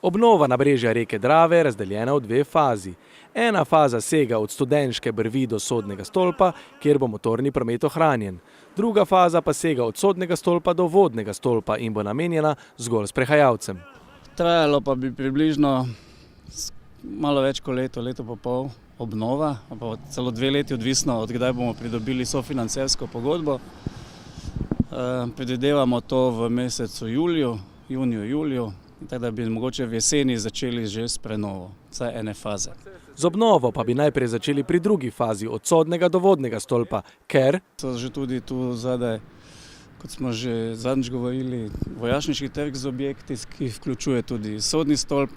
Obnova nabrežja reke Drave je razdeljena v dve fazi. Ena faza sega od Studenške brvi do Sodnega stolpa, kjer bo motorni promet ohranjen. Druga faza pa sega od Sodnega stolpa do Vodnega stolpa in bo namenjena zgolj sprehajalcem. Trajalo pa bi približno malo več kot leto pa pol obnova, pa celo 2 leti, odvisno od kdaj bomo pridobili sofinancersko pogodbo. Predvidevamo to v mesecu juniju, tako da bi mogoče v jeseni začeli že s prenovo, vsaj ene faze. Z obnovo pa bi najprej začeli pri drugi fazi, od Sodnega do Vodnega stolpa, ker so že tudi tu zadaj, kot smo že zadnjič govorili, vojašniški trg z objekti, ki vključuje tudi Sodni stolp.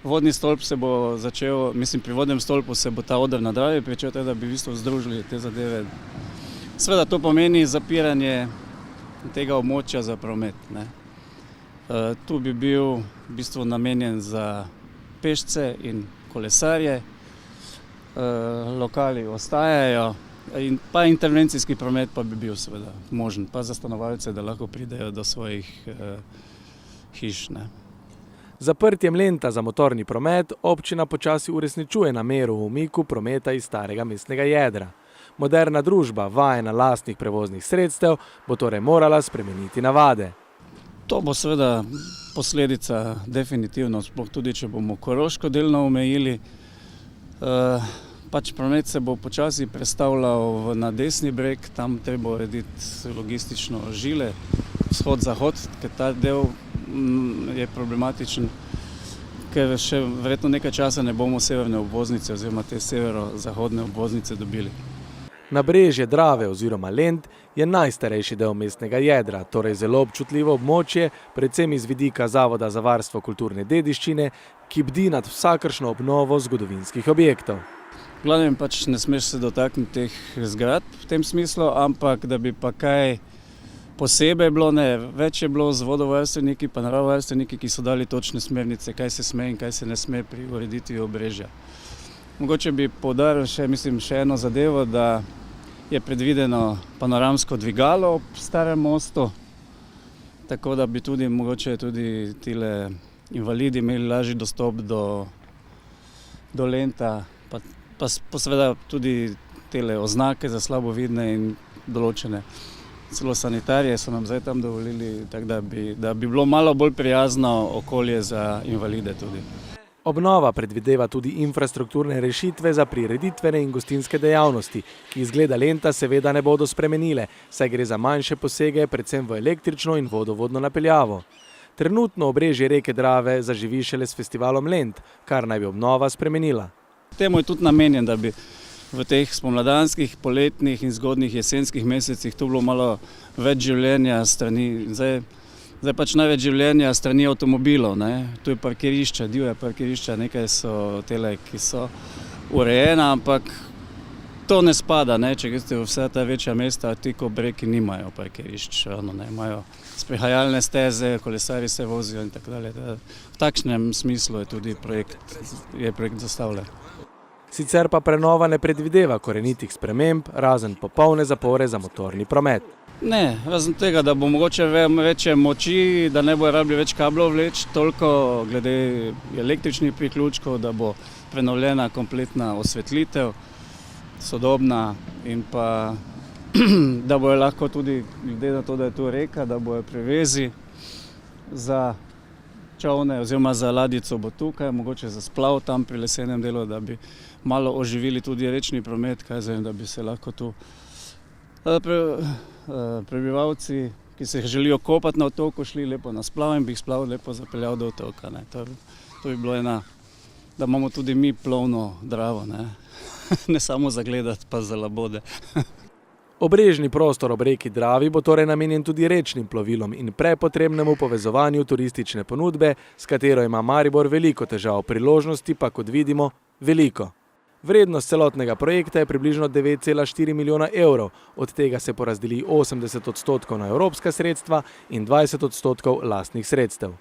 Vodni stolp se bo začel, pri Vodnem stolpu se bo ta oder na Dravi pričel, da bi v bistvu združili te zadeve. Seveda to pomeni zapiranje tega območja za promet, ne. Tu bi bil v bistvu namenjen za pešce in kolesarje, lokali ostajajo, pa intervencijski promet pa bi bil seveda možen, pa za stanovalce, da lahko pridejo do svojih hiš, ne. Zaprtjem lenta za motorni promet občina počasi uresničuje namero o umiku prometa iz starega mestnega jedra. Moderna družba, vajena lastnih prevoznih sredstev, bo torej morala spremeniti navade. To bo seveda posledica definitivno, sploh tudi če bomo Koroško delno omejili. Promet se bo počasi prestavljal na desni breg, tam treba urediti logistično žile, vzhod-zahod, ker ta del je problematičen, ker še verjetno nekaj časa ne bomo severne obvoznice oziroma te severo-zahodne obvoznice dobili. Nabrežje Drave oziroma Lent je najstarejši del mestnega jedra, torej zelo občutljivo območje, predvsem iz vidika Zavoda za varstvo kulturne dediščine, ki bdi nad vsakršno obnovo zgodovinskih objektov. V glavnem ne smeš se dotakniti teh zgradb v tem smislu, ampak da bi pa kaj posebej bilo, ne, več je bilo z vodovarstveniki pa naravovarstveniki, ki so dali točne smernice, kaj se sme in kaj se ne sme pri ureditvi obrežja. Mogoče bi poudaril še eno zadevo, da je predvideno panoramsko dvigalo ob starem mostu, tako da bi mogoče tudi tile invalidi imeli lažji dostop do lenta, pa seveda tudi tele oznake za slabovidne in določene. Celo sanitarije so nam zdaj tam dovolili, tako da bi bilo malo bolj prijazno okolje za invalide tudi. Obnova predvideva tudi infrastrukturne rešitve za prireditvene in gostinske dejavnosti, ki izgleda lenta seveda ne bodo spremenile, saj gre za manjše posege, predvsem v električno in vodovodno napeljavo. Trenutno obrežje reke Drave zaživi šele s festivalom Lent, kar naj bi obnova spremenila. Temu je tudi namenjen, da bi v teh spomladanskih, poletnih in zgodnjih jesenskih mesecih tu bilo malo več življenja strani. Zdaj največ življenja strani avtomobilov, ne. Tu je parkirišča, divja parkirišča, nekaj so tele, ki so urejena, ampak to ne spada, ne. Če greste v vsa ta večja mesta, tik ob reki nimajo parkirišč, imajo sprehajalne steze, kolesarji se vozijo in tako dalje. V takšnem smislu je tudi projekt zastavljen. Sicer pa prenova ne predvideva korenitih sprememb, razen popolne zapore za motorni promet. Ne, razen tega, da bo mogoče večje moči, da ne bo rabili več kablov vleči, toliko glede električnih priključkov, da bo prenovljena kompletna osvetlitev, sodobna in pa da bojo lahko tudi, glede na to, da je tu reka, da bojo privezi za čolne oziroma za ladjico bo tukaj, mogoče za splav tam pri lesenem delu, da bi malo oživili tudi rečni promet, da bi se lahko tu prebivalci, ki se želijo kopati na otoku, šli lepo na splav in bi jih splav lepo zapeljal do otoka. To bi bilo da imamo tudi mi plovno Dravo, ne samo za gledati, pa za labode. Obrežni prostor ob reki Dravi bo torej namenjen tudi rečnim plovilom in prepotrebnemu povezovanju turistične ponudbe, s katero ima Maribor veliko težav, priložnosti pa, kot vidimo, veliko. Vrednost celotnega projekta je približno 9,4 milijona evrov, od tega se porazdeli 80% na evropska sredstva in 20% lastnih sredstev.